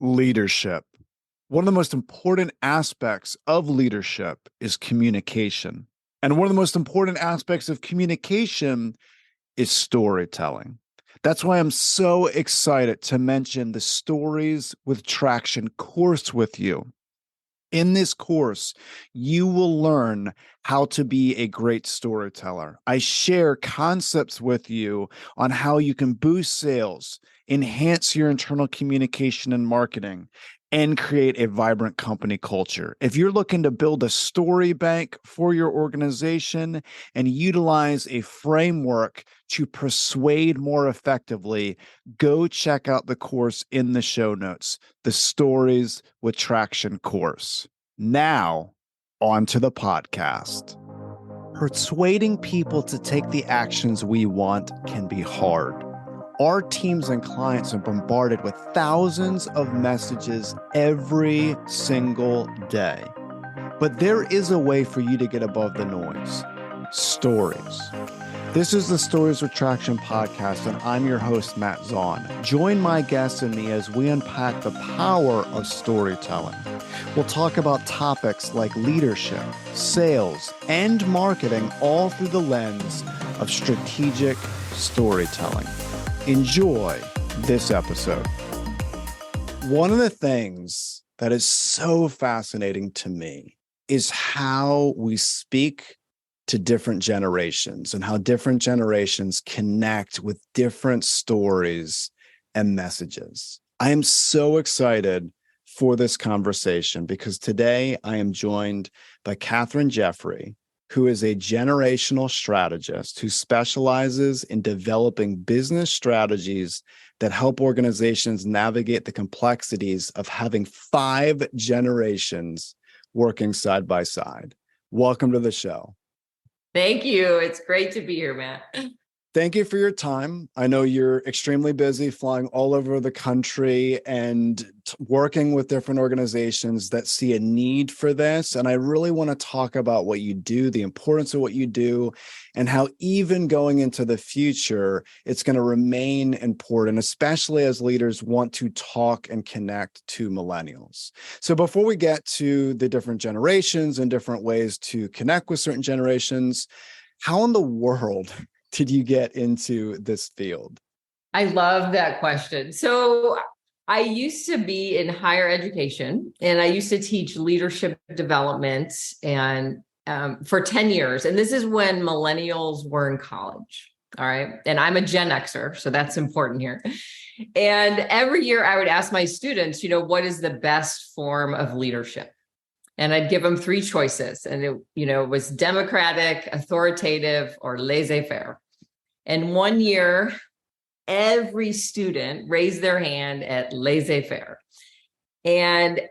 Leadership. One of the most important aspects of leadership is communication. And one of the most important aspects of communication is storytelling. That's why I'm so excited to mention the Stories with Traction course with you. In this course, you will learn how to be a great storyteller. I share concepts with you on how you can boost sales, enhance your internal communication and marketing, and create a vibrant company culture. If you're looking to build a story bank for your organization and utilize a framework to persuade more effectively, go check out the course in the show notes, the Stories with Traction course. Now, on to the podcast. Persuading people to take the actions we want can be hard. Our teams and clients are bombarded with thousands of messages every single day. But there is a way for you to get above the noise. Stories. This is the Stories with Traction podcast, and I'm your host, Matt ZAUN. Join my guests and me as we unpack the power of storytelling. We'll talk about topics like leadership, sales, and marketing, all through the lens of strategic storytelling. Enjoy this episode. One of the things that is so fascinating to me is how we speak to different generations and how different generations connect with different stories and messages. I am so excited for this conversation because today I am joined by KATHERINE Jeffery, who is a generational strategist who specializes in developing business strategies that help organizations navigate the complexities of having 5 generations working side by side. Welcome to the show. Thank you. It's great to be here, Matt. Thank you for your time. I know you're extremely busy flying all over the country and working with different organizations that see a need for this. And I really want to talk about what you do, the importance of what you do, and how even going into the future, it's going to remain important, especially as leaders want to talk and connect to millennials. So before we get to the different generations and different ways to connect with certain generations, how in the world did you get into this field? I love that question. So I used to be in higher education and I used to teach leadership development and for 10 years. And this is when millennials were in college. All right. And I'm a Gen Xer, so that's important here. And every year I would ask my students, what is the best form of leadership? And I'd give them 3 choices. And it was democratic, authoritative, or laissez-faire. And one year, every student raised their hand at laissez-faire. And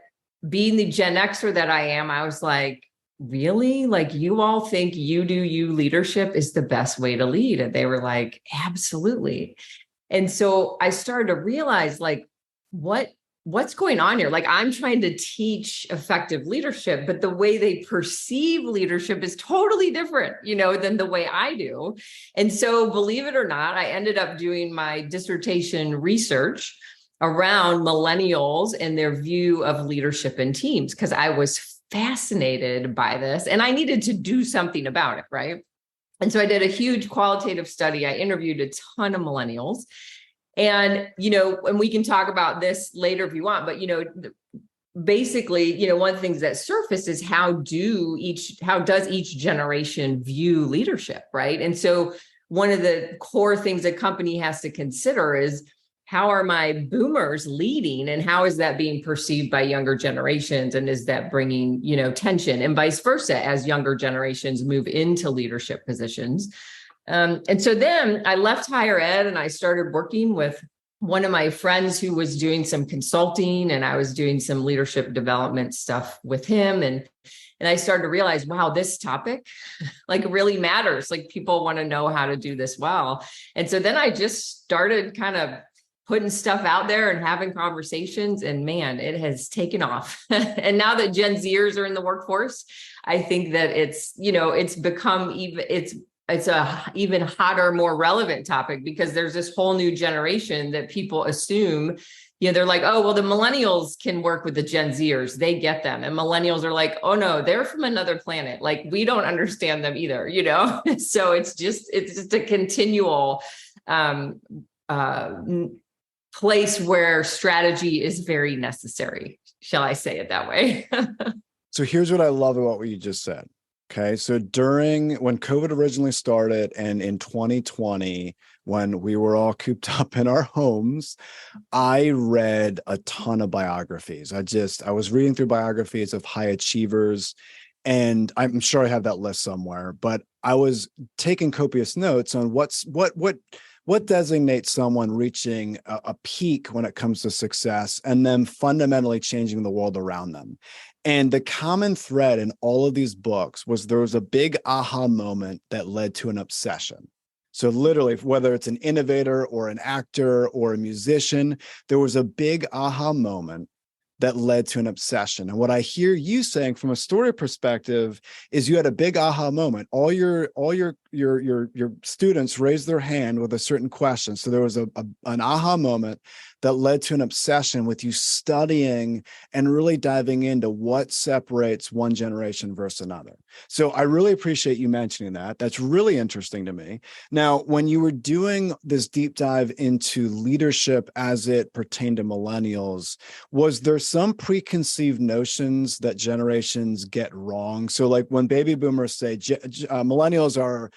being the Gen Xer that I am, I was like, really? Like, you all think you do you leadership is the best way to lead? And they were like, absolutely. And so I started to realize, like, what's going on here? Like, I'm trying to teach effective leadership, but the way they perceive leadership is totally different, than the way I do. And so, believe it or not, I ended up doing my dissertation research around millennials and their view of leadership in teams, because I was fascinated by this and I needed to do something about it, right? And so I did a huge qualitative study. I interviewed a ton of millennials. And, and we can talk about this later if you want, but, basically, one of the things that surfaced is how does each generation view leadership, right? And so one of the core things a company has to consider is, how are my boomers leading and how is that being perceived by younger generations? And is that bringing, tension, and vice versa as younger generations move into leadership positions? And so then I left higher ed and I started working with one of my friends who was doing some consulting, and I was doing some leadership development stuff with him. And I started to realize, wow, this topic like really matters. Like, people want to know how to do this well. And so then I just started kind of putting stuff out there and having conversations, and man, it has taken off. And now that Gen Zers are in the workforce, I think that it's become it's a even hotter, more relevant topic, because there's this whole new generation that people assume, they're like, oh, well, the millennials can work with the Gen Zers. They get them. And millennials are like, oh no, they're from another planet. Like, we don't understand them either, So it's just a continual place where strategy is very necessary. Shall I say it that way? So here's what I love about what you just said. Okay. So when COVID originally started and in 2020, when we were all cooped up in our homes, I read a ton of biographies. I was reading through biographies of high achievers, and I'm sure I have that list somewhere, but I was taking copious notes on what designates someone reaching a peak when it comes to success and then fundamentally changing the world around them. And the common thread in all of these books was there was a big aha moment that led to an obsession. So literally, whether it's an innovator or an actor or a musician, there was a big aha moment that led to an obsession. And what I hear you saying from a story perspective is you had a big aha moment. All your students raised their hand with a certain question. So there was an aha moment that led to an obsession with you studying and really diving into what separates one generation versus another. So I really appreciate you mentioning that. That's really interesting to me. Now, when you were doing this deep dive into leadership as it pertained to millennials, was there some preconceived notions that generations get wrong? So like when baby boomers say millennials are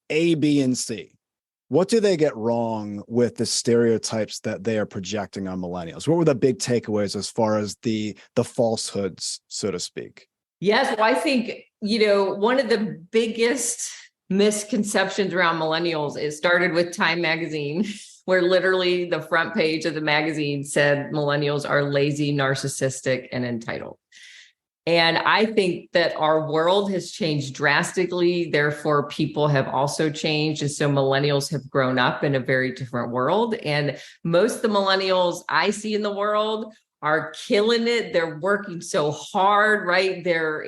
A, B, and C, what do they get wrong with the stereotypes that they are projecting on millennials? What were the big takeaways as far as the falsehoods, so to speak? Yes, well, I think, one of the biggest misconceptions around millennials, it started with Time magazine, where literally the front page of the magazine said millennials are lazy, narcissistic, and entitled. And I think that our world has changed drastically. Therefore, people have also changed. And so millennials have grown up in a very different world. And most of the millennials I see in the world are killing it. They're working so hard, right? They're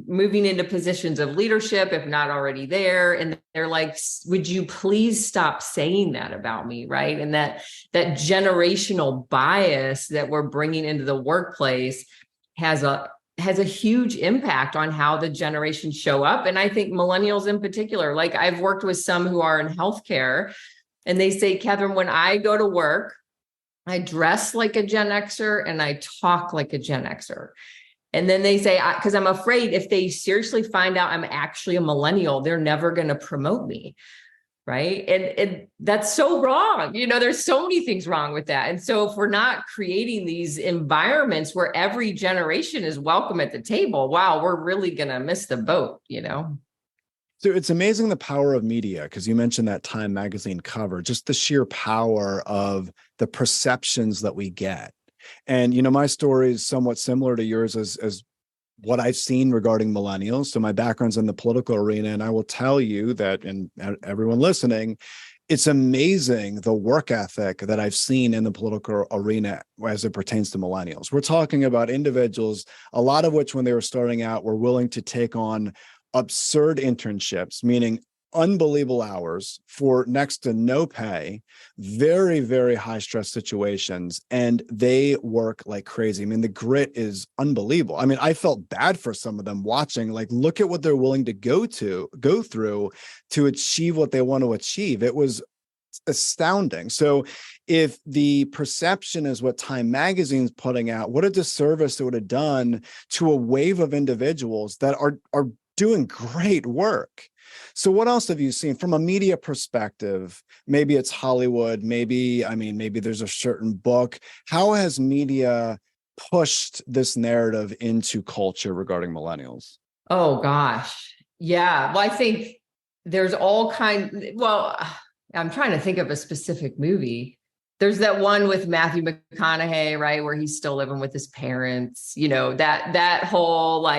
moving into positions of leadership, if not already there. And they're like, would you please stop saying that about me, right? And that generational bias that we're bringing into the workplace has a huge impact on how the generations show up. And I think millennials in particular, like I've worked with some who are in healthcare, and they say, Catherine, when I go to work, I dress like a Gen Xer and I talk like a Gen Xer. And then they say, because I'm afraid if they seriously find out I'm actually a millennial, they're never going to promote me. Right. And that's so wrong. There's so many things wrong with that. And so if we're not creating these environments where every generation is welcome at the table, wow, we're really going to miss the boat, So it's amazing the power of media, because you mentioned that Time magazine cover, just the sheer power of the perceptions that we get. And, my story is somewhat similar to yours as what I've seen regarding millennials. So my background's in the political arena, and I will tell you that, and everyone listening, it's amazing the work ethic that I've seen in the political arena as it pertains to millennials. We're talking about individuals, a lot of which when they were starting out were willing to take on absurd internships, meaning unbelievable hours for next to no pay, very, very high stress situations, and they work like crazy. I mean, the grit is unbelievable. I mean, I felt bad for some of them watching, like, look at what they're willing to go through to achieve what they want to achieve. It was astounding. So if the perception is what Time magazine's putting out, what a disservice it would have done to a wave of individuals that are doing great work. So what else have you seen from a media perspective? Maybe it's Hollywood, maybe there's a certain book. How has media pushed this narrative into culture regarding millennials? Oh gosh. Yeah. Well, I think there's all I'm trying to think of a specific movie. There's that one with Matthew McConaughey, right, where he's still living with his parents. That whole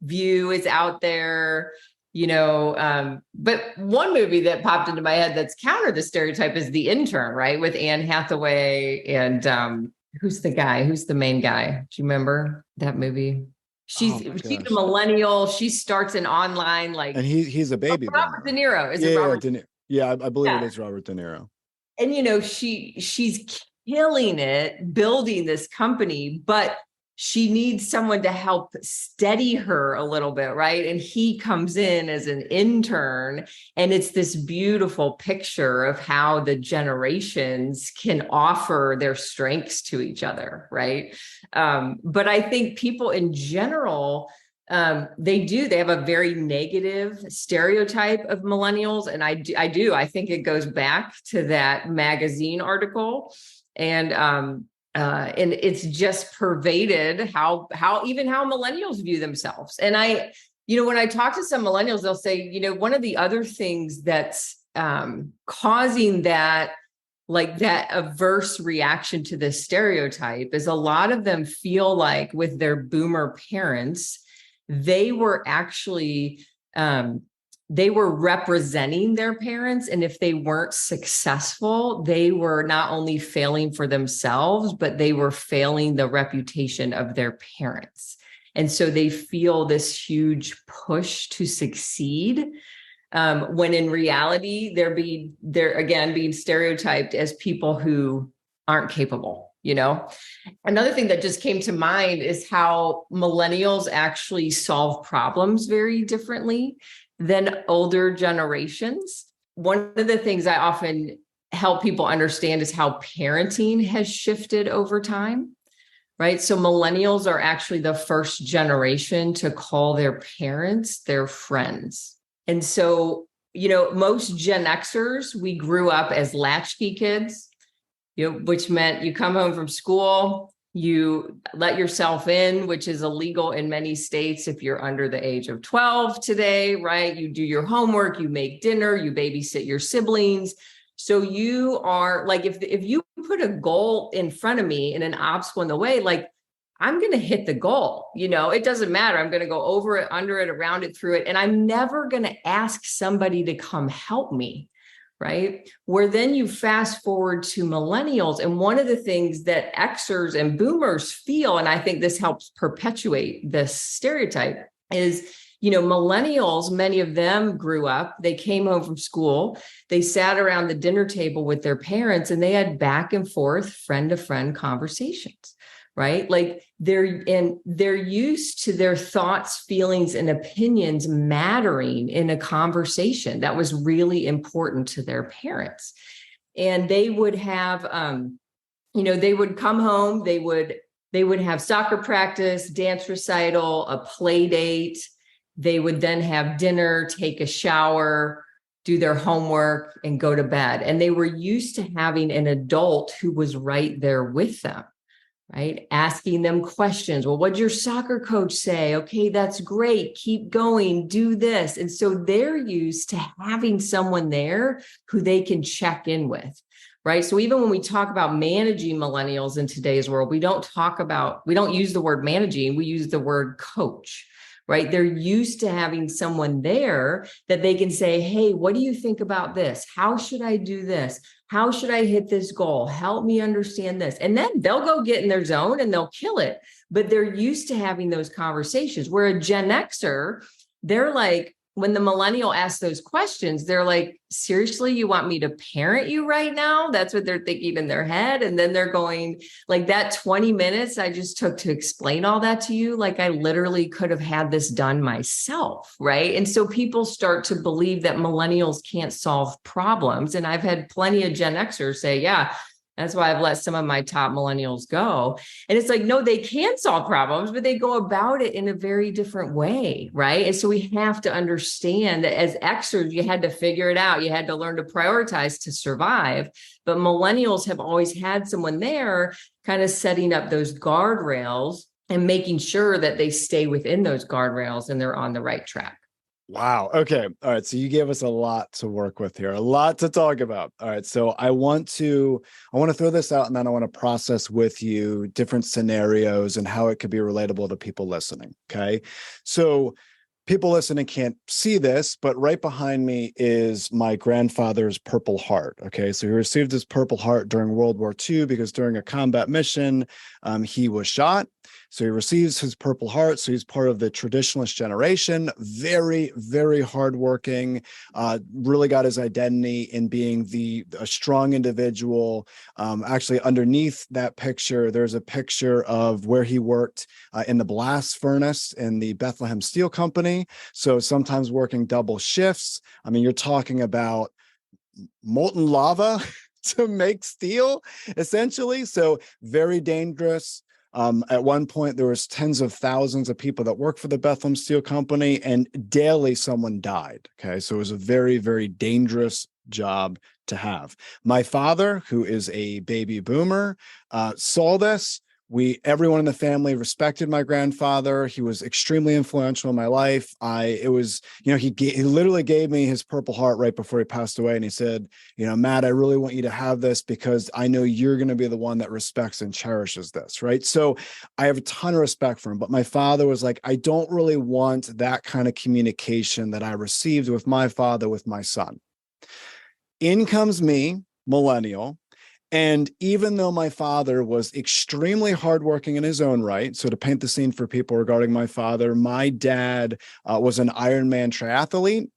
view is out there. But one movie that popped into my head that's counter the stereotype is The Intern, right? With Anne Hathaway and who's the main guy? Do you remember that movie? She's a millennial. She starts an online and he's a baby. Robert De Niro. Is it Robert? I believe it is Robert De Niro. And she's killing it, building this company, but she needs someone to help steady her a little bit, right? And he comes in as an intern, and it's this beautiful picture of how the generations can offer their strengths to each other, right? But I think people in general, they have a very negative stereotype of millennials. And I think it goes back to that magazine article. And it's just pervaded how millennials view themselves. And when I talk to some millennials, they'll say, one of the other things that's causing that, like that averse reaction to this stereotype, is a lot of them feel like with their boomer parents, they were actually they were representing their parents. And if they weren't successful, they were not only failing for themselves, but they were failing the reputation of their parents. And so they feel this huge push to succeed, when in reality, they're being stereotyped as people who aren't capable. Another thing that just came to mind is how millennials actually solve problems very differently than older generations. One of the things I often help people understand is how parenting has shifted over time, right? So millennials are actually the first generation to call their parents their friends. And so, most Gen Xers, we grew up as latchkey kids, which meant you come home from school, you let yourself in, which is illegal in many states if you're under the age of 12 today, right? You do your homework, you make dinner, you babysit your siblings. So you are like, if you put a goal in front of me and an obstacle in the way, like I'm going to hit the goal, it doesn't matter. I'm going to go over it, under it, around it, through it. And I'm never going to ask somebody to come help me. Right? Where then you fast forward to millennials. And one of the things that Xers and boomers feel, and I think this helps perpetuate this stereotype, is, millennials, many of them grew up, they came home from school, they sat around the dinner table with their parents, and they had back and forth, friend to friend conversations. Right? Like they're used to their thoughts, feelings, and opinions mattering in a conversation that was really important to their parents. And they would have, they would come home, they would have soccer practice, dance recital, a play date. They would then have dinner, take a shower, do their homework, and go to bed. And they were used to having an adult who was right there with them. Right? Asking them questions. Well, what'd your soccer coach say? Okay, that's great. Keep going, do this. And so they're used to having someone there who they can check in with, right? So even when we talk about managing millennials in today's world, we don't use the word managing, we use the word coach, right? They're used to having someone there that they can say, hey, what do you think about this? How should I do this? How should I hit this goal? Help me understand this. And then they'll go get in their zone and they'll kill it. But they're used to having those conversations. Where a Gen Xer, they're like, when the millennial asks those questions, they're like, seriously, you want me to parent you right now? That's what they're thinking in their head. And then they're going, like, that 20 minutes I just took to explain all that to you, like I literally could have had this done myself, right? And so people start to believe that millennials can't solve problems. And I've had plenty of Gen Xers say, yeah, that's why I've let some of my top millennials go. And it's like, no, they can solve problems, but they go about it in a very different way, right? And so we have to understand that as Xers, you had to figure it out. You had to learn to prioritize to survive. But millennials have always had someone there kind of setting up those guardrails and making sure that they stay within those guardrails and they're on the right track. Wow. Okay. All right. So you gave us a lot to work with here, a lot to talk about. All right. So I want to throw this out, and then I want to process with you different scenarios and how it could be relatable to people listening. Okay. So people listening can't see this, but right behind me is my grandfather's Purple Heart. Okay. So he received his Purple Heart during World War II because during a combat mission, he was shot So he receives his Purple Heart. So he's part of the traditionalist generation, very, very hardworking, really got his identity in being a strong individual. Actually, underneath that picture, there's a picture of where he worked in the blast furnace in the Bethlehem Steel Company. So sometimes working double shifts. I mean, you're talking about molten lava to make steel, essentially. So very dangerous. At one point, there was tens of thousands of people that worked for the Bethlehem Steel Company, and daily someone died. Okay, so it was a very, very dangerous job to have. My father, who is a baby boomer, saw this. Everyone in the family respected my grandfather. He was extremely influential in my life. He literally gave me his Purple Heart right before he passed away. And he said, Matt, I really want you to have this because I know you're going to be the one that respects and cherishes this. Right. So I have a ton of respect for him. But my father was like, I don't really want that kind of communication that I received with my father, with my son. In comes me, millennial. And even though my father was extremely hardworking in his own right, so to paint the scene for people regarding my father, my dad was an Ironman triathlete.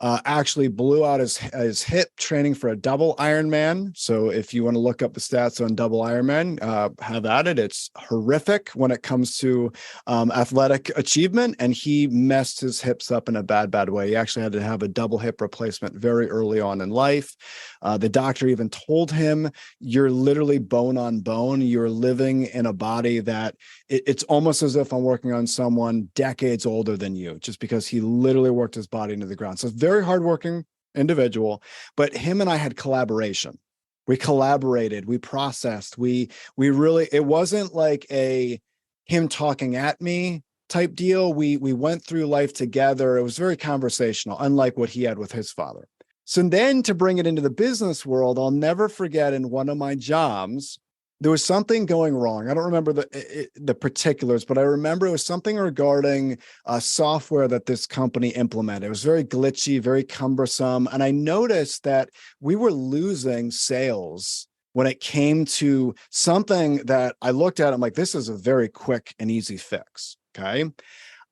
Actually blew out his hip training for a double Ironman. So if you want to look up the stats on double Ironman, have at it. It's horrific when it comes to athletic achievement. And he messed his hips up in a bad, bad way. He actually had to have a double hip replacement very early on in life. The doctor even told him, you're literally bone on bone. You're living in a body that it's almost as if I'm working on someone decades older than you, just because he literally worked his body into the ground. So it's very hardworking individual, but him and I had collaboration. We collaborated, we processed, we really, it wasn't like him talking at me type deal. We went through life together. It was very conversational, unlike what he had with his father. So then to bring it into the business world, I'll never forget in one of my jobs, there was something going wrong. I don't remember the particulars, but I remember it was something regarding software that this company implemented. It was very glitchy, very cumbersome. And I noticed that we were losing sales when it came to something that I looked at. I'm like, this is a very quick and easy fix. Okay.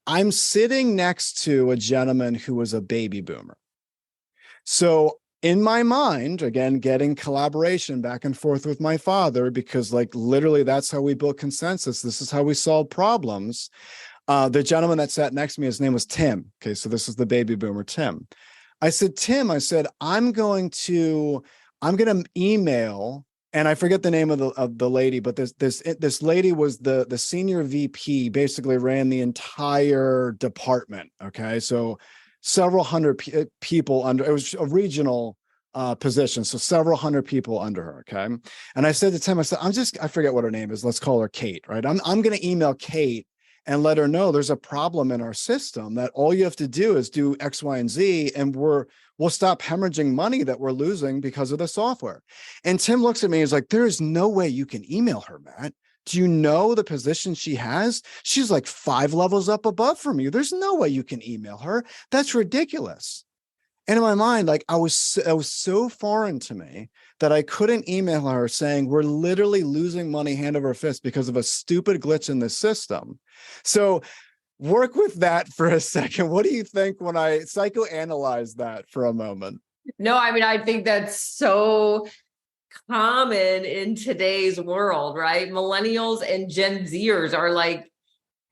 I'm sitting next to a gentleman who was a baby boomer. So in my mind, again, getting collaboration back and forth with my father, because like literally that's how we built consensus. This is how we solve problems. The gentleman that sat next to me, his name was Tim. Okay, so this is the baby boomer, Tim. I said, Tim, I'm going to email, and I forget the name of the lady, but this lady was the senior VP, basically ran the entire department. Okay, so several hundred people under, it was a regional position. So several hundred people under her. Okay. And I said to Tim, I forget what her name is. Let's call her Kate, right? I'm going to email Kate and let her know there's a problem in our system, that all you have to do is do X, Y, and Z. And we'll stop hemorrhaging money that we're losing because of the software. And Tim looks at me, he's like, there is no way you can email her, Matt. Do you know the position she has? She's like 5 levels up above from you. There's no way you can email her. That's ridiculous. And in my mind, like it was so foreign to me that I couldn't email her saying, we're literally losing money hand over fist because of a stupid glitch in the system. So work with that for a second. What do you think when I psychoanalyze that for a moment? No, I mean, I think that's so common in today's world, right? Millennials and Gen Zers are like,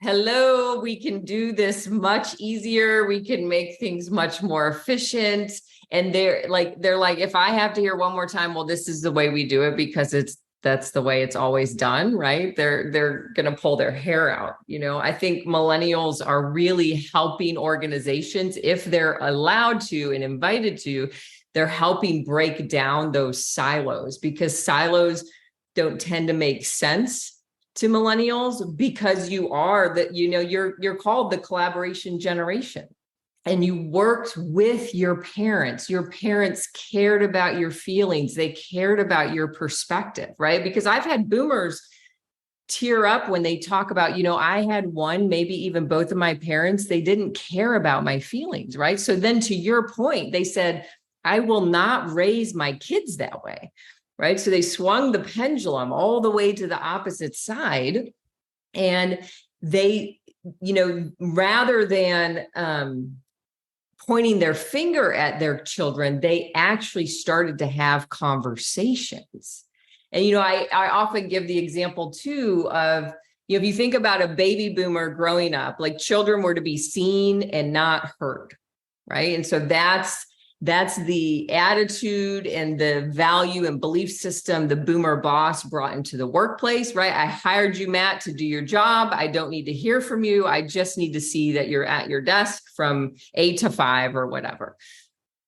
hello, we can do this much easier. We can make things much more efficient. And they're like, if I have to hear one more time, well, this is the way we do it because that's the way it's always done, right? They're going to pull their hair out. I think millennials are really helping organizations, if they're allowed to and invited to. They're helping break down those silos, because silos don't tend to make sense to millennials, because you're called the collaboration generation, and you worked with your parents. Your parents cared about your feelings. They cared about your perspective, right? Because I've had boomers tear up when they talk about, I had one, maybe even both of my parents, they didn't care about my feelings, right? So then to your point, they said, I will not raise my kids that way, right? So they swung the pendulum all the way to the opposite side. And they, rather than pointing their finger at their children, they actually started to have conversations. And, I often give the example too of, if you think about a baby boomer growing up, like children were to be seen and not heard, right? And so that's the attitude and the value and belief system the boomer boss brought into the workplace, right? I hired you, Matt, to do your job. I don't need to hear from you. I just need to see that you're at your desk from 8 to 5 or whatever.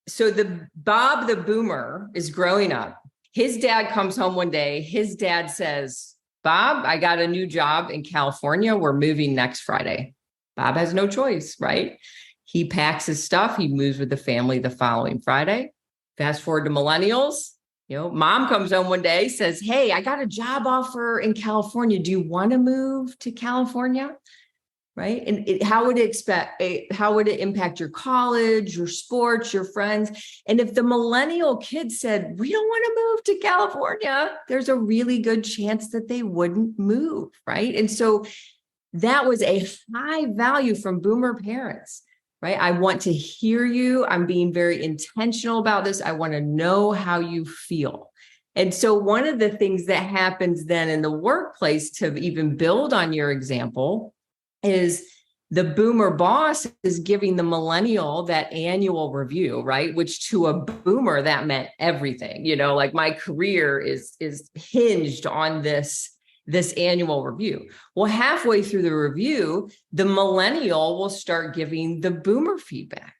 So Bob, the boomer, is growing up. His dad comes home one day. His dad says, Bob, I got a new job in California. We're moving next Friday. Bob has no choice, right? He packs his stuff. He moves with the family the following Friday. Fast forward to millennials. Mom comes home one day, says, hey, I got a job offer in California. Do you want to move to California? Right. And how would it impact your college, your sports, your friends? And if the millennial kid said, we don't want to move to California, there's a really good chance that they wouldn't move. Right. And so that was a high value from boomer parents. Right. I want to hear you. I'm being very intentional about this. I want to know how you feel. And so one of the things that happens then in the workplace, to even build on your example, is the boomer boss is giving the millennial that annual review, right? Which to a boomer, that meant everything, like my career is hinged on this annual review. Well, halfway through the review, the millennial will start giving the boomer feedback.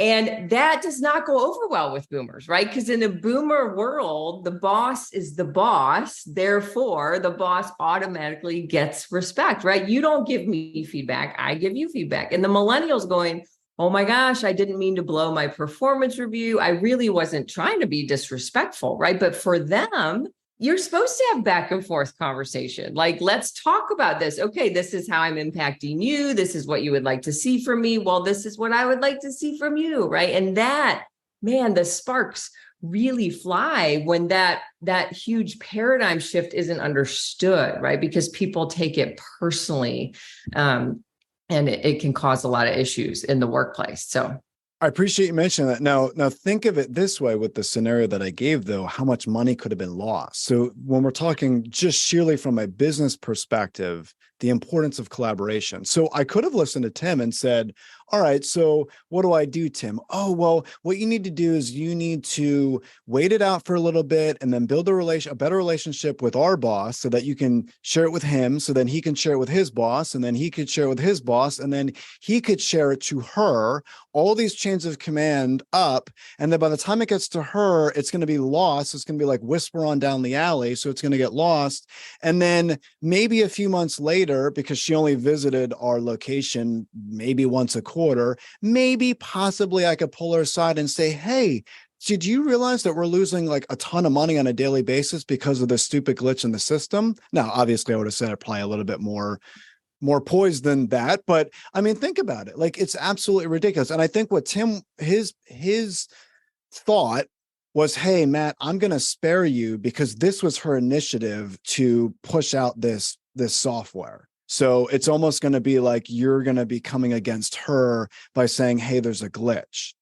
And that does not go over well with boomers, right? Because in a boomer world, the boss is the boss. Therefore, the boss automatically gets respect, right? You don't give me feedback. I give you feedback. And the millennials going, oh my gosh, I didn't mean to blow my performance review. I really wasn't trying to be disrespectful, right? But for them, you're supposed to have back and forth conversation. Like, let's talk about this. Okay, this is how I'm impacting you. This is what you would like to see from me. Well, this is what I would like to see from you, right? And that, man, the sparks really fly when that huge paradigm shift isn't understood, right? Because people take it personally, and it can cause a lot of issues in the workplace. So I appreciate you mentioning that. Now think of it this way with the scenario that I gave, though, how much money could have been lost. So when we're talking just sheerly from a business perspective, the importance of collaboration. So I could have listened to Tim and said, all right, so what do I do, Tim? Oh, well, what you need to do is you need to wait it out for a little bit and then build a better relationship with our boss so that you can share it with him. So then he can share it with his boss, and then he could share it with his boss, and then he could share it to her, all these chains of command up. And then by the time it gets to her, it's going to be lost. It's going to be like whisper on down the alley. So it's going to get lost. And then maybe a few months later, because she only visited our location maybe once a quarter, maybe possibly I could pull her aside and say, hey, did you realize that we're losing like a ton of money on a daily basis because of this stupid glitch in the system? Now, obviously, I would have said it probably a little bit more poised than that. But I mean, think about it. Like, it's absolutely ridiculous. And I think what Tim, his thought was, hey, Matt, I'm going to spare you because this was her initiative to push out this software. So it's almost going to be like you're going to be coming against her by saying, hey, there's a glitch.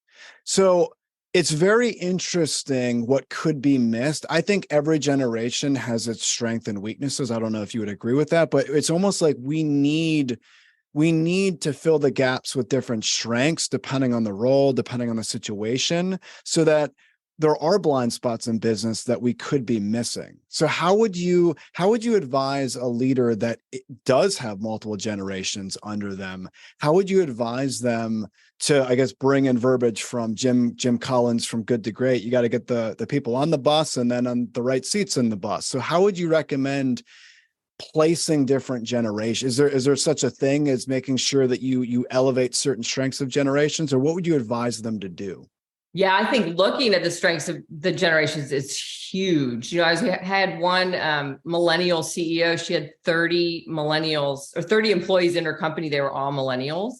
So it's very interesting what could be missed. I think every generation has its strengths and weaknesses. I don't know if you would agree with that, but it's almost like we need to fill the gaps with different strengths, depending on the role, depending on the situation, so that there are blind spots in business that we could be missing. So how would you advise a leader that does have multiple generations under them? How would you advise them to, I guess, bring in verbiage from Jim Collins from Good to Great? You got to get the people on the bus and then on the right seats in the bus. So how would you recommend placing different generations? Is there such a thing as making sure that you elevate certain strengths of generations, or what would you advise them to do? Yeah, I think looking at the strengths of the generations is huge. I had one millennial CEO. She had 30 millennials or 30 employees in her company. They were all millennials.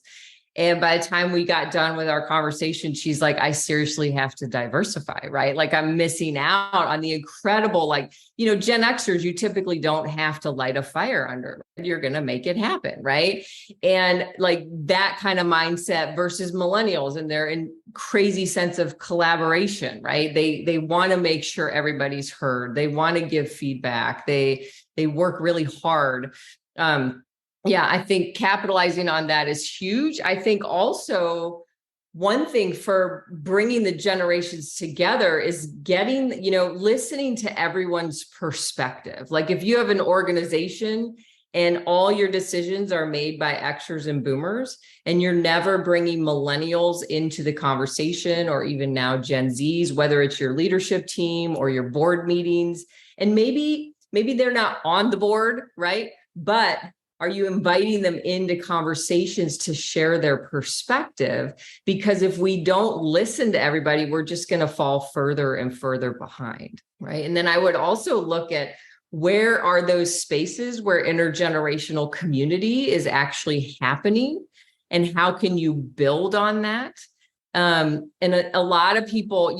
And by the time we got done with our conversation, she's like, I seriously have to diversify, right? Like I'm missing out on the incredible, like, Gen Xers, you typically don't have to light a fire under. You're going to make it happen, right? And like that kind of mindset versus millennials and their crazy sense of collaboration, right? They want to make sure everybody's heard. They want to give feedback. They work really hard. Yeah, I think capitalizing on that is huge. I think also one thing for bringing the generations together is getting, listening to everyone's perspective. Like if you have an organization and all your decisions are made by Xers and boomers, and you're never bringing millennials into the conversation, or even now Gen Zs, whether it's your leadership team or your board meetings, and maybe they're not on the board, right? But are you inviting them into conversations to share their perspective? Because if we don't listen to everybody, we're just going to fall further and further behind, right? And then I would also look at where are those spaces where intergenerational community is actually happening, and how can you build on that? And a lot of people,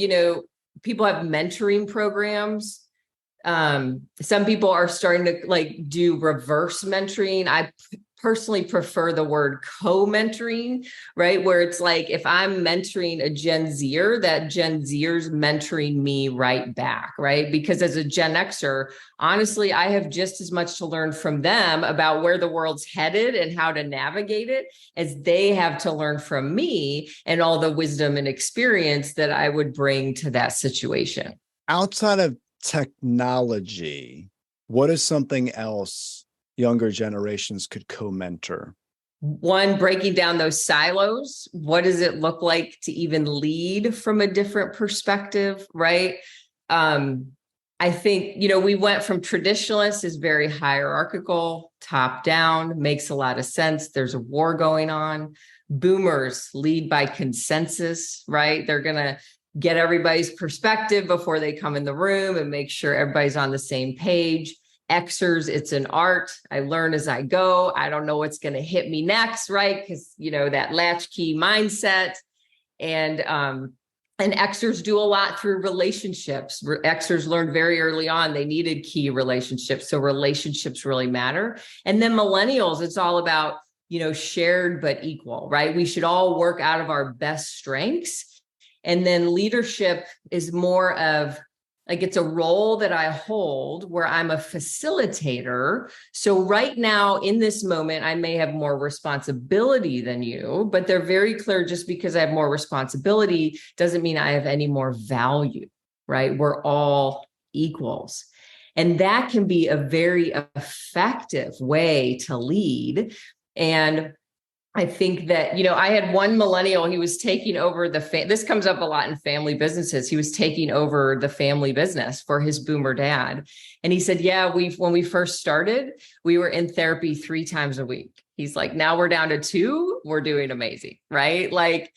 people have mentoring programs. Some people are starting to like do reverse mentoring. I personally prefer the word co-mentoring, right? Where it's like, if I'm mentoring a Gen Zer, that Gen Zer's mentoring me right back, right? Because as a Gen Xer, honestly, I have just as much to learn from them about where the world's headed and how to navigate it as they have to learn from me and all the wisdom and experience that I would bring to that situation. Outside of technology, what is something else younger generations could co-mentor? One, breaking down those silos. What does it look like to even lead from a different perspective, right? I think, we went from traditionalists is very hierarchical, top down, makes a lot of sense. There's a war going on. Boomers lead by consensus, right? They're going to get everybody's perspective before they come in the room and make sure everybody's on the same page. Xers, it's an art. I learn as I go. I don't know what's going to hit me next, right? Because, that latchkey mindset. And Xers do a lot through relationships. Xers learned very early on they needed key relationships. So relationships really matter. And then millennials, it's all about, shared but equal, right? We should all work out of our best strengths. And then leadership is more of like, it's a role that I hold where I'm a facilitator. So right now in this moment, I may have more responsibility than you, but they're very clear, just because I have more responsibility doesn't mean I have any more value, right? We're all equals. And that can be a very effective way to lead. And I think that, I had one millennial, he was taking over this comes up a lot in family businesses. He was taking over the family business for his boomer dad. And he said, yeah, when we first started, we were in therapy 3 times a week. He's like, now we're down to 2, we're doing amazing. Right. Like,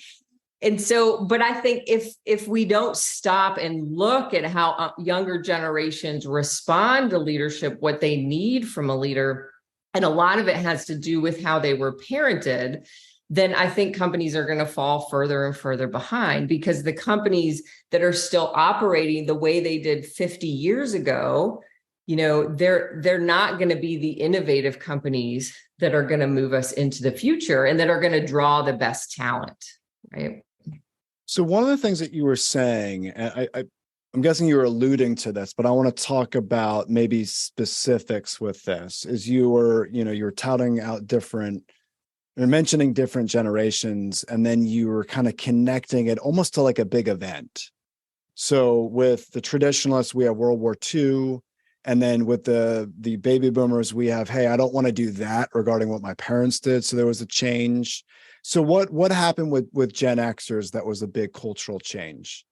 and so, but I think if we don't stop and look at how younger generations respond to leadership, what they need from a leader, and a lot of it has to do with how they were parented, then I think companies are going to fall further and further behind, because the companies that are still operating the way they did 50 years ago, they're not going to be the innovative companies that are going to move us into the future and that are going to draw the best talent, right? So one of the things that you were saying, and I'm guessing you were alluding to this, but I want to talk about maybe specifics with this, is you were touting out you're mentioning different generations, and then you were kind of connecting it almost to like a big event. So with the traditionalists, we have World War II. And then with the baby boomers, we have, hey, I don't want to do that regarding what my parents did. So there was a change. So what happened with Gen Xers that was a big cultural change?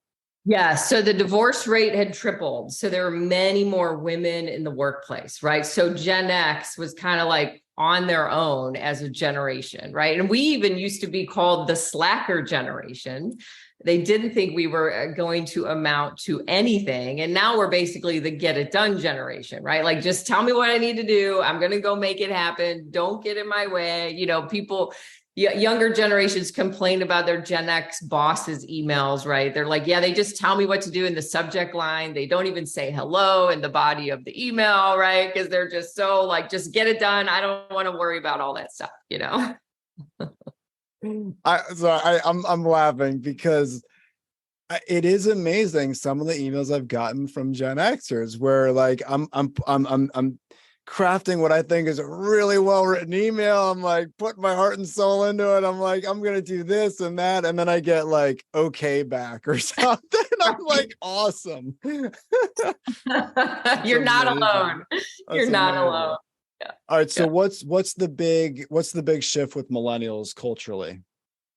Yeah. So the divorce rate had tripled. So there were many more women in the workplace, right? So Gen X was kind of like on their own as a generation, right? And we even used to be called the slacker generation. They didn't think we were going to amount to anything. And now we're basically the get it done generation, right? Like, just tell me what I need to do. I'm going to go make it happen. Don't get in my way. People, younger generations complain about their Gen X bosses' emails, right? They're like, yeah, they just tell me what to do in the subject line. They don't even say hello in the body of the email, right? Because they're just so like, just get it done. I don't want to worry about all that stuff, you know? I'm laughing because it is amazing some of the emails I've gotten from Gen Xers where like I'm crafting what I think is a really well written email. I'm like putting my heart and soul into it. I'm like, I'm gonna do this and that, and then I get like okay back or something. I'm like, awesome. You're not alone. You're not alone. Yeah. All right. So what's the big shift with millennials culturally?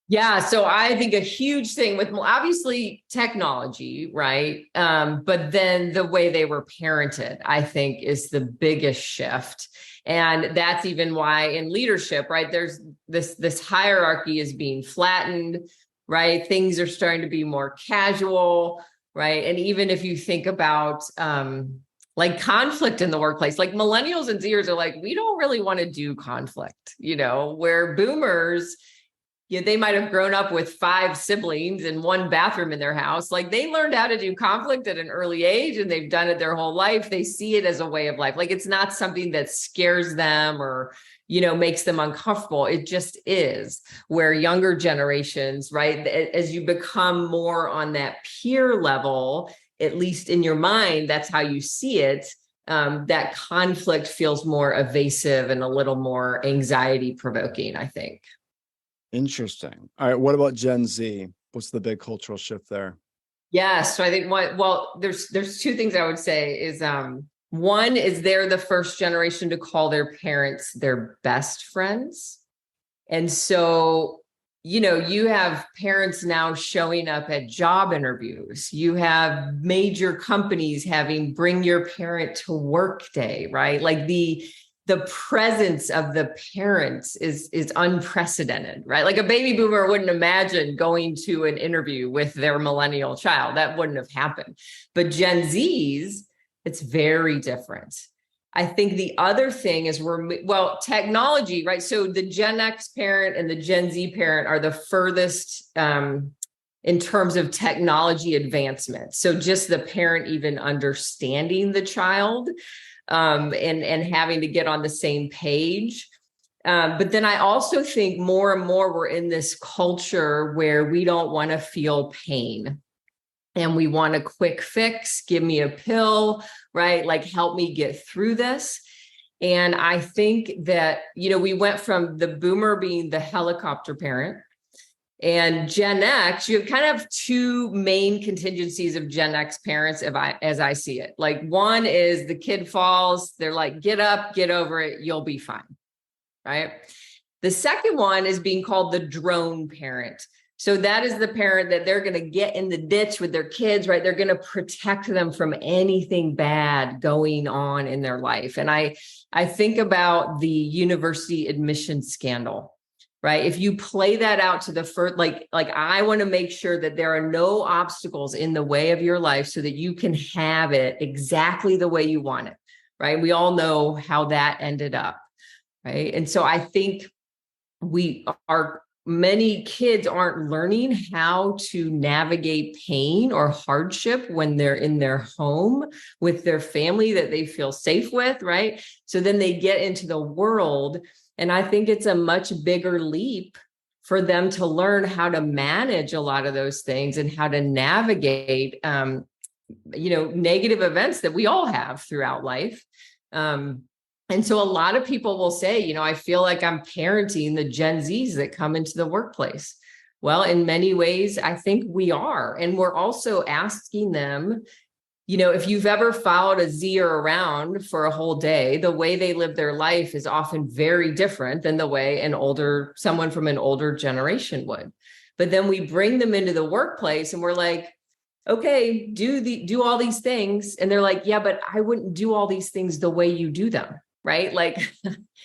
Yeah, so I think a huge thing with obviously technology, right? But then the way they were parented, I think, is the biggest shift. And that's even why in leadership, right? There's this hierarchy is being flattened, right? Things are starting to be more casual, right? And even if you think about like conflict in the workplace, like millennials and Zers are like, we don't really want to do conflict, you know, where boomers, they might have grown up with 5 siblings and 1 bathroom in their house. Like they learned how to do conflict at an early age and they've done it their whole life. They see it as a way of life. Like it's not something that scares them or, makes them uncomfortable. It just is. Where younger generations, right, as you become more on that peer level, at least in your mind, that's how you see it. That conflict feels more evasive and a little more anxiety provoking, I think. Interesting. All right. What about Gen Z? What's the big cultural shift there? Yeah. So I think there's 2 things I would say is, one is they're the first generation to call their parents their best friends. And so, you have parents now showing up at job interviews. You have major companies having bring your parent to work day, right? Like the presence of the parents is unprecedented, right? Like a baby boomer wouldn't imagine going to an interview with their millennial child. That wouldn't have happened. But Gen Zs, it's very different. I think the other thing is technology, right? So the Gen X parent and the Gen Z parent are the furthest in terms of technology advancement. So just the parent even understanding the child and having to get on the same page. But then I also think more and more we're in this culture where we don't want to feel pain. And we want a quick fix, give me a pill, right? Like help me get through this. And I think that, we went from the boomer being the helicopter parent and Gen X, you kind of have 2 main contingencies of Gen X parents as I see it. Like one is the kid falls, they're like, get up, get over it, you'll be fine, right? The second one is being called the drone parent. So that is the parent that they're going to get in the ditch with their kids, right? They're going to protect them from anything bad going on in their life. And I think about the university admission scandal, right? If you play that out to the first, like I want to make sure that there are no obstacles in the way of your life so that you can have it exactly the way you want it, right? We all know how that ended up, right? And so I think many kids aren't learning how to navigate pain or hardship when they're in their home with their family that they feel safe with, right? So then they get into the world. And I think it's a much bigger leap for them to learn how to manage a lot of those things and how to navigate, negative events that we all have throughout life. And so a lot of people will say, I feel like I'm parenting the Gen Zs that come into the workplace. Well, in many ways, I think we are. And we're also asking them, if you've ever followed a Zer around for a whole day, the way they live their life is often very different than the way someone from an older generation would. But then we bring them into the workplace and we're like, okay, do all these things. And they're like, yeah, but I wouldn't do all these things the way you do them. Right? Like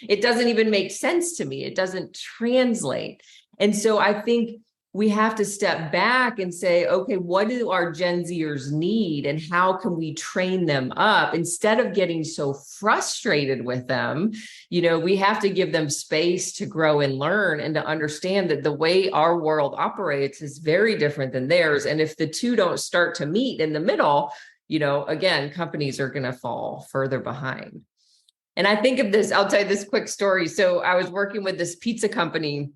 it doesn't even make sense to me. It doesn't translate. And so I think we have to step back and say, okay, what do our Gen Zers need and how can we train them up instead of getting so frustrated with them? We have to give them space to grow and learn and to understand that the way our world operates is very different than theirs. And if the two don't start to meet in the middle, again, companies are going to fall further behind. And I think of this, I'll tell you this quick story. So I was working with this pizza company.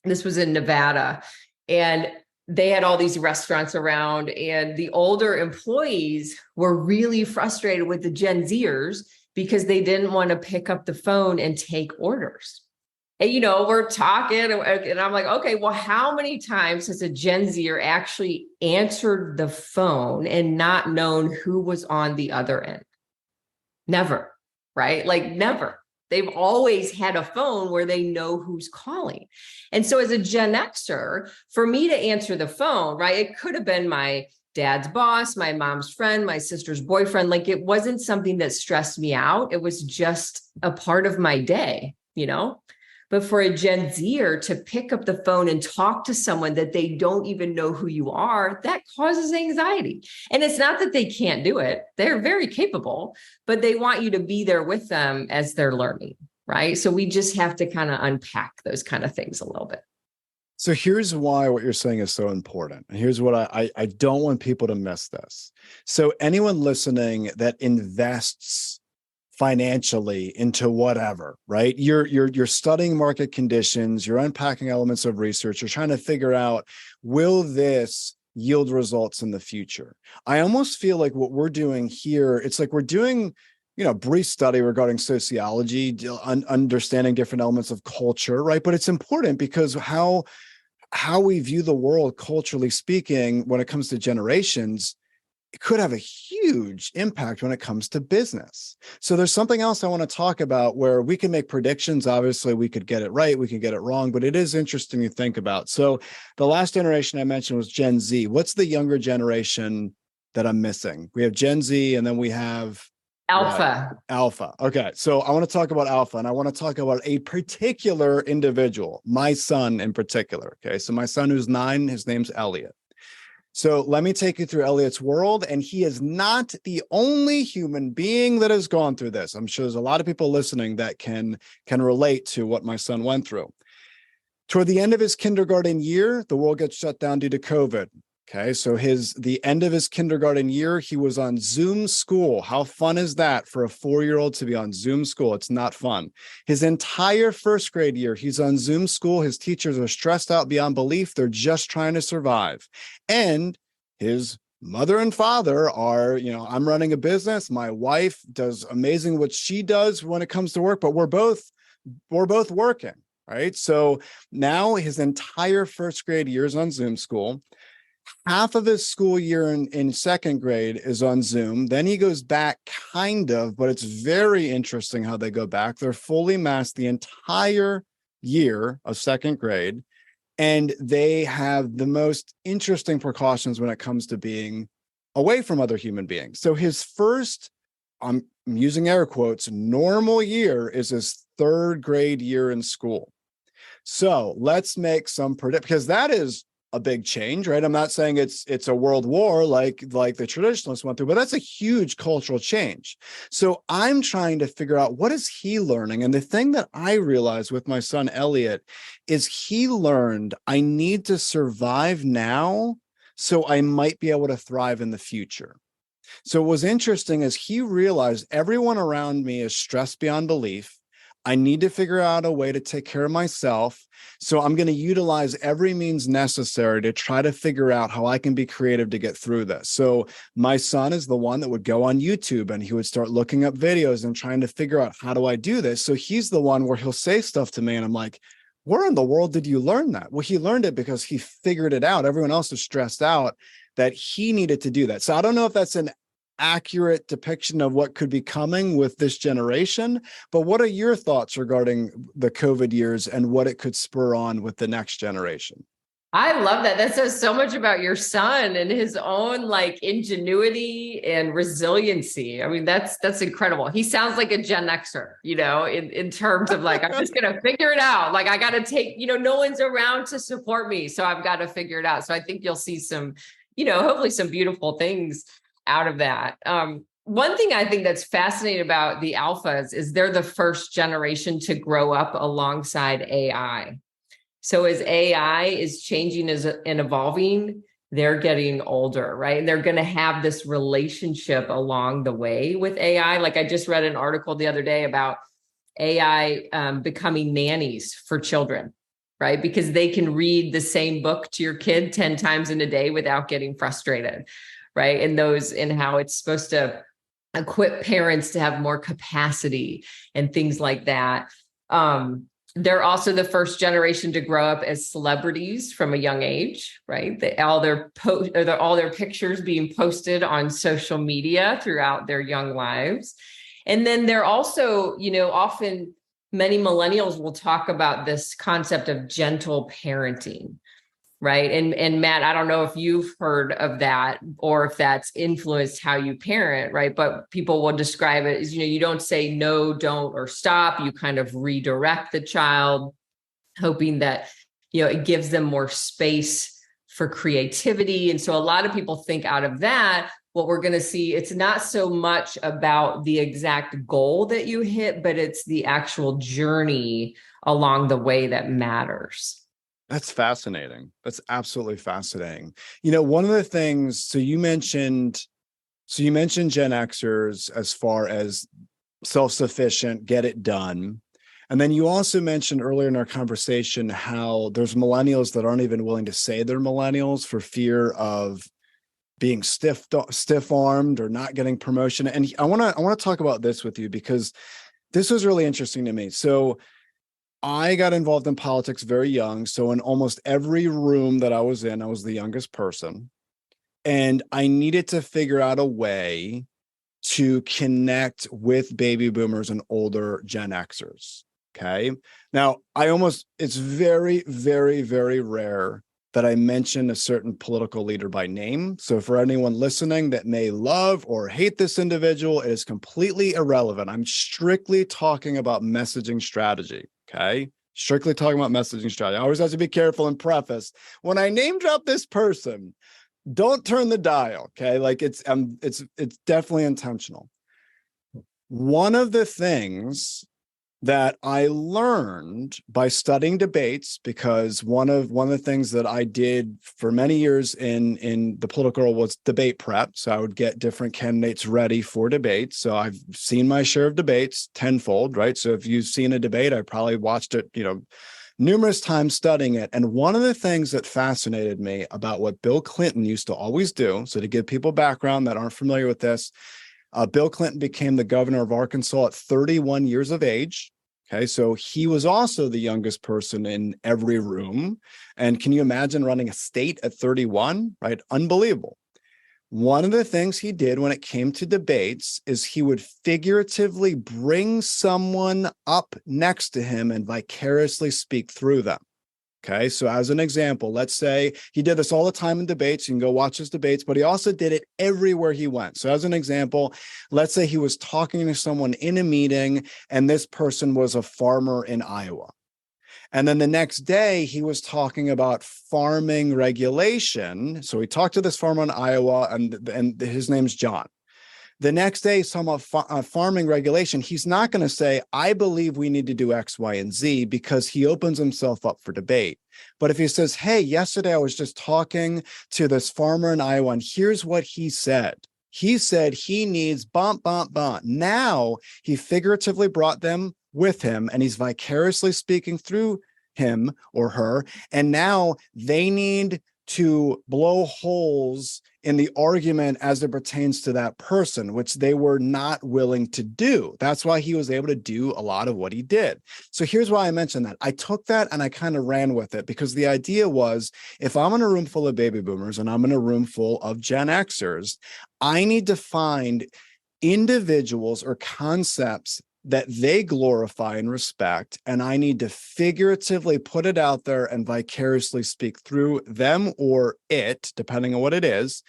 This was in Nevada. And they had all these restaurants around, and the older employees were really frustrated with the Gen Zers because they didn't want to pick up the phone and take orders. And, we're talking and I'm like, okay, well, how many times has a Gen Zer actually answered the phone and not known who was on the other end? Never, right? Like never. They've always had a phone where they know who's calling. And so as a Gen Xer, for me to answer the phone, right, it could have been my dad's boss, my mom's friend, my sister's boyfriend. Like it wasn't something that stressed me out. It was just a part of my day, But for a Gen Zer to pick up the phone and talk to someone that they don't even know who you are, that causes anxiety. And it's not that they can't do it. They're very capable, but they want you to be there with them as they're learning, right? So we just have to kind of unpack those kind of things a little bit. So here's why what you're saying is so important. And here's what I don't want people to miss this. So anyone listening that invests financially into whatever, right? You're studying market conditions, you're unpacking elements of research, you're trying to figure out, will this yield results in the future? I almost feel like what we're doing here, it's like we're doing, brief study regarding sociology, understanding different elements of culture, right? But it's important because how we view the world, culturally speaking, when it comes to generations, it could have a huge impact when it comes to business. So there's something else I want to talk about where we can make predictions. Obviously, we could get it right, we could get it wrong, but it is interesting to think about. So the last generation I mentioned was Gen Z. What's the younger generation that I'm missing? We have Gen Z, and then we have Alpha. What? Alpha. Okay. So I want to talk about Alpha, and I want to talk about a particular individual, my son in particular. Okay. So my son who's 9, his name's Elliot. So let me take you through Elliot's world, and he is not the only human being that has gone through this. I'm sure there's a lot of people listening that can relate to what my son went through. Toward the end of his kindergarten year, the world gets shut down due to COVID. Okay, so the end of his kindergarten year, he was on Zoom school. How fun is that for a 4-year-old to be on Zoom school? It's not fun. His entire first grade year, he's on Zoom school. His teachers are stressed out beyond belief. They're just trying to survive. And his mother and father are, I'm running a business. My wife does amazing what she does when it comes to work, but we're both working, right? So now his entire first grade year is on Zoom school. Half of his school year in second grade is on Zoom. Then he goes back kind of, but it's very interesting how they go back. They're fully masked the entire year of second grade. And they have the most interesting precautions when it comes to being away from other human beings. So his first, I'm using air quotes, normal year is his third grade year in school. So let's make some because that is a big change, right? I'm not saying it's a world war like the traditionalists went through, but that's a huge cultural change. So I'm trying to figure out, what is he learning? And the thing that I realized with my son Elliot is he learned, I need to survive now so I might be able to thrive in the future. So what was interesting is he realized everyone around me is stressed beyond belief. I need to figure out a way to take care of myself. So I'm going to utilize every means necessary to try to figure out how I can be creative to get through this. So my son is the one that would go on YouTube and he would start looking up videos and trying to figure out, how do I do this? So he's the one where he'll say stuff to me and I'm like, where in the world did you learn that? Well, he learned it because he figured it out. Everyone else is stressed out that he needed to do that. So I don't know if that's an accurate depiction of what could be coming with this generation, but what are your thoughts regarding the COVID years and what it could spur on with the next generation? I love that. That says so much about your son and his own like ingenuity and resiliency. I mean, that's incredible. He sounds like a Gen Xer, in terms of like, I'm just gonna figure it out. Like I gotta take, no one's around to support me. So I've got to figure it out. So I think you'll see some, hopefully some beautiful things out of that. One thing I think that's fascinating about the alphas is they're the first generation to grow up alongside AI. So as AI is changing and evolving, they're getting older, right? And they're going to have this relationship along the way with AI. Like I just read an article the other day about AI becoming nannies for children, right? Because they can read the same book to your kid 10 times in a day without getting frustrated, right? And how it's supposed to equip parents to have more capacity and things like that. They're also the first generation to grow up as celebrities from a young age, right? All their pictures being posted on social media throughout their young lives. And then they're also, often many millennials will talk about this concept of gentle parenting, right? And Matt, I don't know if you've heard of that or if that's influenced how you parent, right? But people will describe it as, you don't say no, don't, or stop. You kind of redirect the child, hoping that, it gives them more space for creativity. And so a lot of people think out of that, what we're going to see, it's not so much about the exact goal that you hit, but it's the actual journey along the way that matters. That's fascinating. That's absolutely fascinating. One of the things, so you mentioned Gen Xers as far as self-sufficient, get it done. And then you also mentioned earlier in our conversation how there's millennials that aren't even willing to say they're millennials for fear of being stiff-armed or not getting promotion. And I want to talk about this with you because this was really interesting to me. So I got involved in politics very young. So in almost every room that I was in, I was the youngest person. And I needed to figure out a way to connect with baby boomers and older Gen Xers. Okay. Now, it's very, very, very rare that I mention a certain political leader by name. So for anyone listening that may love or hate this individual, it is completely irrelevant. I'm strictly talking about messaging strategy. Okay. Strictly talking about messaging strategy. I always have to be careful and preface when I name drop this person, don't turn the dial. Okay. Like it's definitely intentional. One of the things that I learned by studying debates, because one of the things that I did for many years in the political world was debate prep. So I would get different candidates ready for debates. So I've seen my share of debates tenfold, right? So if you've seen a debate, I probably watched it, numerous times studying it. And one of the things that fascinated me about what Bill Clinton used to always do, so to give people background that aren't familiar with this, Bill Clinton became the governor of Arkansas at 31 years of age. Okay, so he was also the youngest person in every room. And can you imagine running a state at 31, right? Unbelievable. One of the things he did when it came to debates is he would figuratively bring someone up next to him and vicariously speak through them. Okay, so as an example, let's say he did this all the time in debates. You can go watch his debates, but he also did it everywhere he went. So as an example, let's say he was talking to someone in a meeting and this person was a farmer in Iowa. And then the next day he was talking about farming regulation. So he talked to this farmer in Iowa and his name's John. The next day, some of farming regulation, he's not going to say, I believe we need to do X, Y, and Z, because he opens himself up for debate. But if he says, hey, yesterday I was just talking to this farmer in Iowa, and here's what he said. He said he needs bump, bump, bump. Now he figuratively brought them with him, and he's vicariously speaking through him or her. And now they need to blow holes in the argument as it pertains to that person, which they were not willing to do. That's why he was able to do a lot of what he did. So here's why I mentioned that. I took that and I kind of ran with it, because the idea was, if I'm in a room full of baby boomers and I'm in a room full of Gen Xers, I need to find individuals or concepts that they glorify and respect, and I need to figuratively put it out there and vicariously speak through them or it, depending on what it is.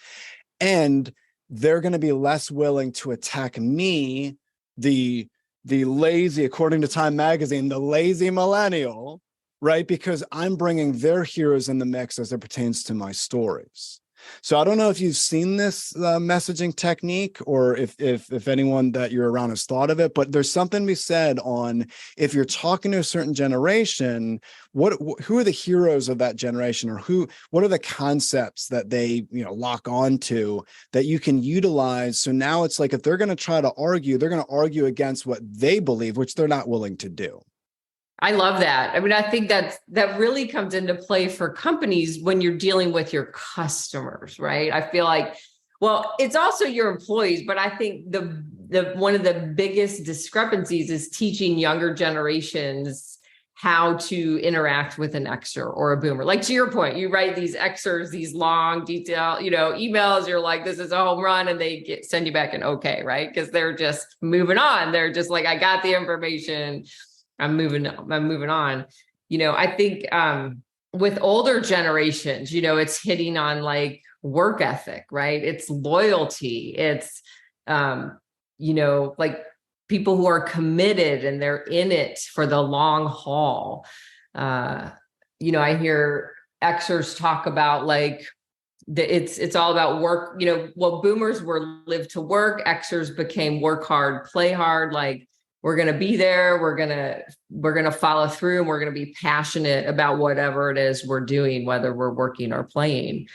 And they're going to be less willing to attack me, the lazy, according to Time Magazine, the lazy millennial, right? Because I'm bringing their heroes in the mix as it pertains to my stories. So I don't know if you've seen this messaging technique, or if anyone that you're around has thought of it, but there's something to be said on, if you're talking to a certain generation, who are the heroes of that generation, or what are the concepts that they lock on to that you can utilize. So now it's like, if they're going to try to argue, they're going to argue against what they believe, which they're not willing to do. I love that. I mean, I think that really comes into play for companies when you're dealing with your customers, right? I feel like, well, it's also your employees, but I think the one of the biggest discrepancies is teaching younger generations how to interact with an Xer or a boomer. Like, to your point, you write these Xers, these long detail, emails, you're like, this is a home run, and they send you back an okay, right? Because they're just moving on. They're just like, I got the information, I'm moving on. I think with older generations, it's hitting on like work ethic, right? It's loyalty. It's, like people who are committed and they're in it for the long haul. I hear Xers talk about like, it's all about work. Boomers were live to work. Xers became work hard, play hard. Like, we're going to be there. We're going to follow through, and we're going to be passionate about whatever it is we're doing, whether we're working or playing,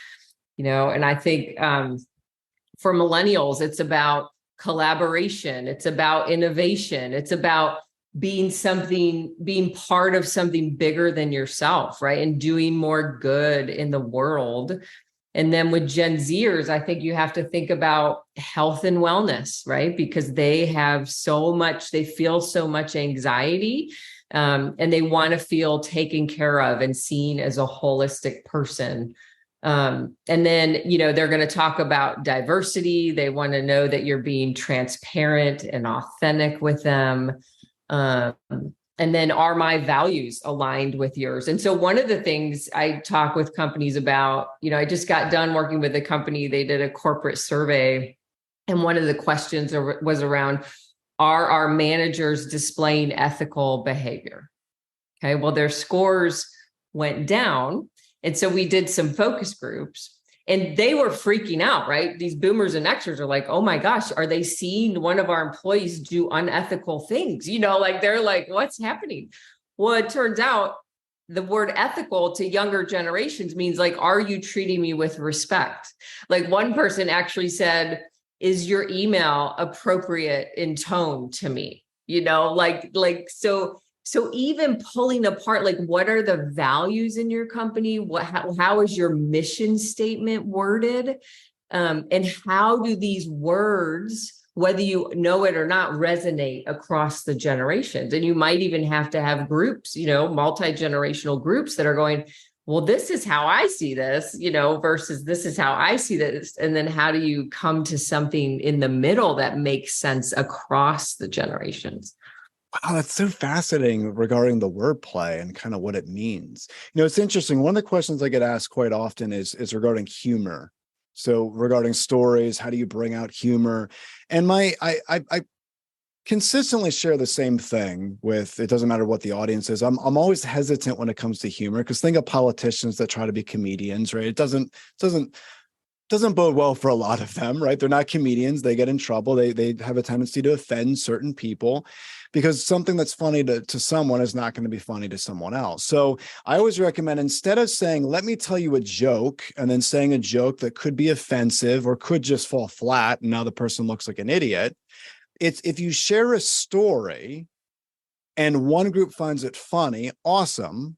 and I think for millennials, it's about collaboration. It's about innovation. It's about being part of something bigger than yourself, right? And doing more good in the world. And then with Gen Zers, I think you have to think about health and wellness, right? Because they feel so much anxiety, and they want to feel taken care of and seen as a holistic person. And then, they're going to talk about diversity. They want to know that you're being transparent and authentic with them. And then, are my values aligned with yours? And so one of the things I talk with companies about, I just got done working with a company. They did a corporate survey, and one of the questions was around, are our managers displaying ethical behavior? Okay, well, their scores went down. And so we did some focus groups, and they were freaking out, right? These boomers and Xers are like, oh my gosh, are they seeing one of our employees do unethical things? They're like, what's happening? Well, it turns out the word ethical to younger generations means like, are you treating me with respect? Like, one person actually said, is your email appropriate in tone to me? So even pulling apart, like, what are the values in your company? How is your mission statement worded? And how do these words, whether you know it or not, resonate across the generations? And you might even have to have groups, multi-generational groups that are going, well, this is how I see this, versus this is how I see this. And then how do you come to something in the middle that makes sense across the generations? Wow, that's so fascinating regarding the wordplay and kind of what it means. It's interesting. One of the questions I get asked quite often is regarding humor. So regarding stories, how do you bring out humor? And I consistently share the same thing with, it doesn't matter what the audience is. I'm always hesitant when it comes to humor, because think of politicians that try to be comedians, right? It doesn't bode well for a lot of them, right? They're not comedians. They get in trouble. They have a tendency to offend certain people, because something that's funny to someone is not going to be funny to someone else. So I always recommend, instead of saying, let me tell you a joke, and then saying a joke that could be offensive or could just fall flat, and now the person looks like an idiot, it's, if you share a story and one group finds it funny, awesome.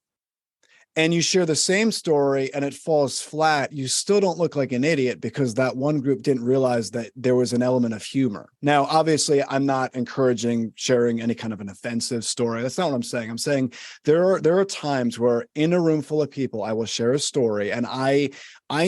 and you share the same story and it falls flat, you still don't look like an idiot because that one group didn't realize that there was an element of humor. Now, obviously, I'm not encouraging sharing any kind of an offensive story. That's not what I'm saying. I'm saying there are times where in a room full of people, I will share a story and I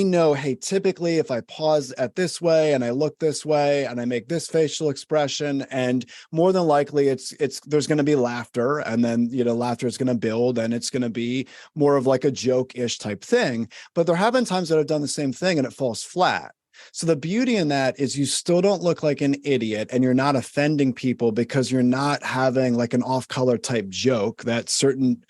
know, hey, typically if I pause at this way and I look this way and I make this facial expression, and more than likely there's going to be laughter, and then, laughter is going to build and it's going to be more of like a joke-ish type thing. But there have been times that I've done the same thing and it falls flat. So the beauty in that is you still don't look like an idiot and you're not offending people because you're not having like an off-color type joke that certain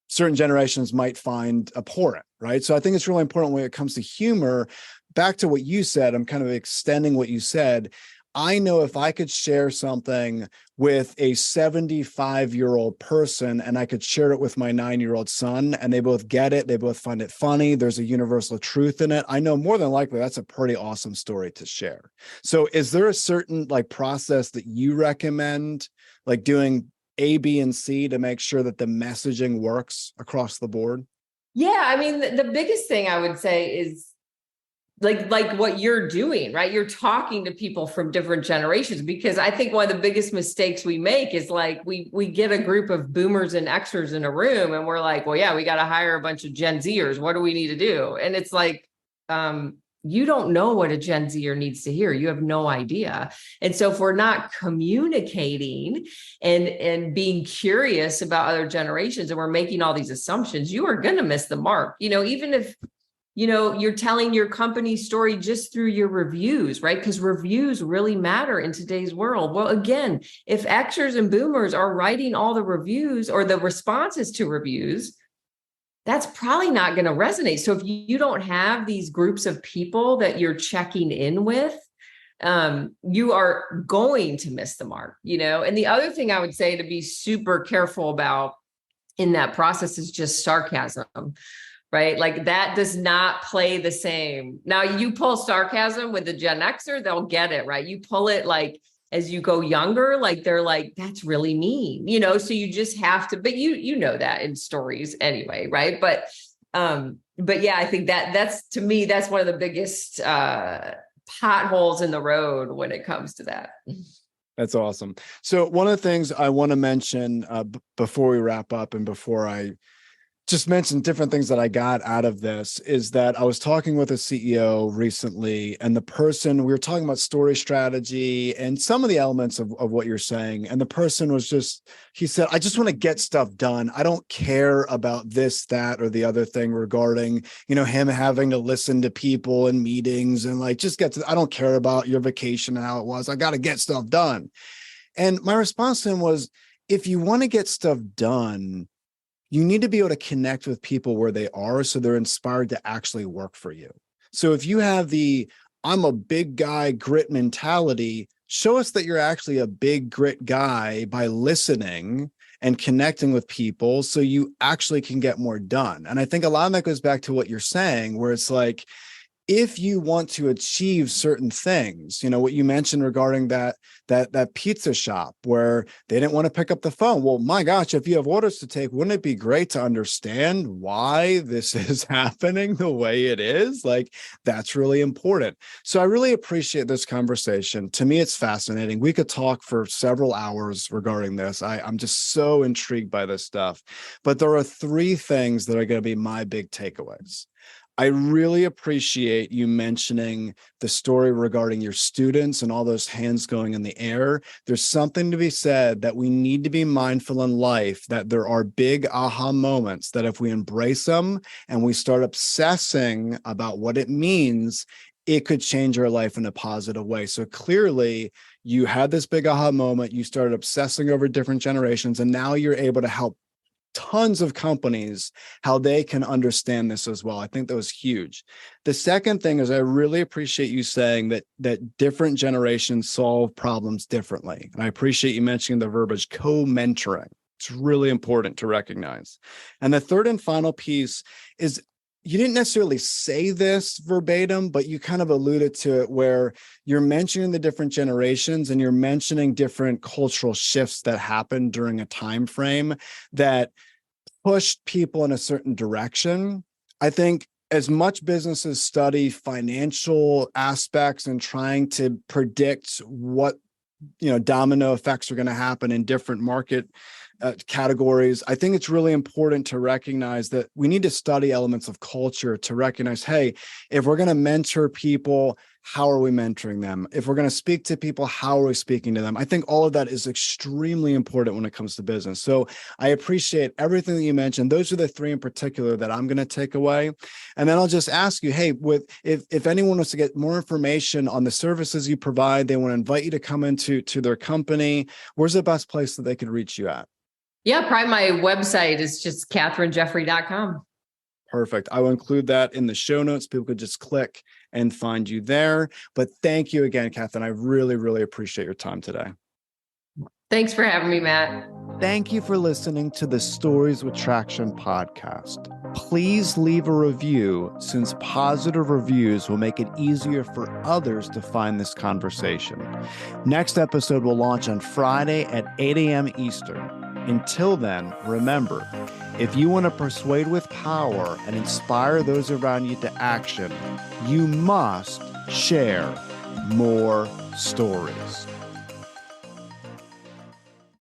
generations might find abhorrent, right? So I think it's really important when it comes to humor. Back to what you said, I'm kind of extending what you said. I know if I could share something with a 75-year-old person and I could share it with my 9-year-old son and they both get it, they both find it funny, there's a universal truth in it, I know more than likely that's a pretty awesome story to share. So is there a certain like process that you recommend, like doing A, B, and C to make sure that the messaging works across the board? Yeah, I mean, the biggest thing I would say is like what you're doing, right? You're talking to people from different generations, because I think one of the biggest mistakes we make is like we get a group of boomers and Xers in a room and we're like, well, yeah, we got to hire a bunch of Gen Zers. What do we need to do? And it's like, you don't know what a Gen Zer needs to hear. You have no idea. And so if we're not communicating and being curious about other generations and we're making all these assumptions, you are going to miss the mark. Even if you're telling your company story just through your reviews, right? Because reviews really matter in today's world. Well, again, if Xers and boomers are writing all the reviews or the responses to reviews, that's probably not going to resonate. So if you don't have these groups of people that you're checking in with, you are going to miss the mark, And the other thing I would say to be super careful about in that process is just sarcasm. Right? Like that does not play the same. Now you pull sarcasm with the Gen Xer, they'll get it, right? You pull it like as you go younger, like they're like, that's really mean, so you just have to, but you know that in stories anyway, right? But yeah, I think that's to me, that's one of the biggest potholes in the road when it comes to that. That's awesome. So one of the things I want to mention before we wrap up and before I just mentioned different things that I got out of this is that I was talking with a CEO recently, and we were talking about story strategy and some of the elements of what you're saying. And the person he said, I just want to get stuff done. I don't care about this, that, or the other thing regarding, him having to listen to people in meetings and like, I don't care about your vacation and how it was. I got to get stuff done. And my response to him was, if you want to get stuff done, you need to be able to connect with people where they are so they're inspired to actually work for you. So if you have I'm a big guy grit mentality, show us that you're actually a big grit guy by listening and connecting with people so you actually can get more done. And I think a lot of that goes back to what you're saying, where it's like, if you want to achieve certain things, what you mentioned regarding that pizza shop where they didn't want to pick up the phone. Well, my gosh, if you have orders to take, wouldn't it be great to understand why this is happening the way it is? Like, that's really important. So I really appreciate this conversation. To me, it's fascinating. We could talk for several hours regarding this. I'm just so intrigued by this stuff. But there are 3 things that are going to be my big takeaways. I really appreciate you mentioning the story regarding your students and all those hands going in the air. There's something to be said that we need to be mindful in life, that there are big aha moments that if we embrace them and we start obsessing about what it means, it could change our life in a positive way. So clearly you had this big aha moment, you started obsessing over different generations, and now you're able to help tons of companies how they can understand this as well. I think that was huge. The second thing is I really appreciate you saying that different generations solve problems differently. And I appreciate you mentioning the verbiage co-mentoring. It's really important to recognize. And the third and final piece is you didn't necessarily say this verbatim, but you kind of alluded to it where you're mentioning the different generations and you're mentioning different cultural shifts that happen during a time frame that pushed people in a certain direction. I think as much businesses study financial aspects and trying to predict what domino effects are going to happen in different market categories, I think it's really important to recognize that we need to study elements of culture to recognize, hey, if we're going to mentor people, how are we mentoring them? If we're going to speak to people, how are we speaking to them? I think all of that is extremely important when it comes to business. So I appreciate everything that you mentioned. Those are the three in particular that I'm going to take away. And then I'll just ask you, hey, if anyone wants to get more information on the services you provide, they want to invite you to come into their company, where's the best place that they could reach you at? Yeah, probably my website is just katherinejeffrey.com. Perfect. I will include that in the show notes. People could just click and find you there. But thank you again, Katherine. I really, really appreciate your time today. Thanks for having me, Matt. Thank you for listening to the Stories with Traction podcast. Please leave a review, since positive reviews will make it easier for others to find this conversation. Next episode will launch on Friday at 8 a.m. Eastern. Until then, remember, if you want to persuade with power and inspire those around you to action, you must share more stories.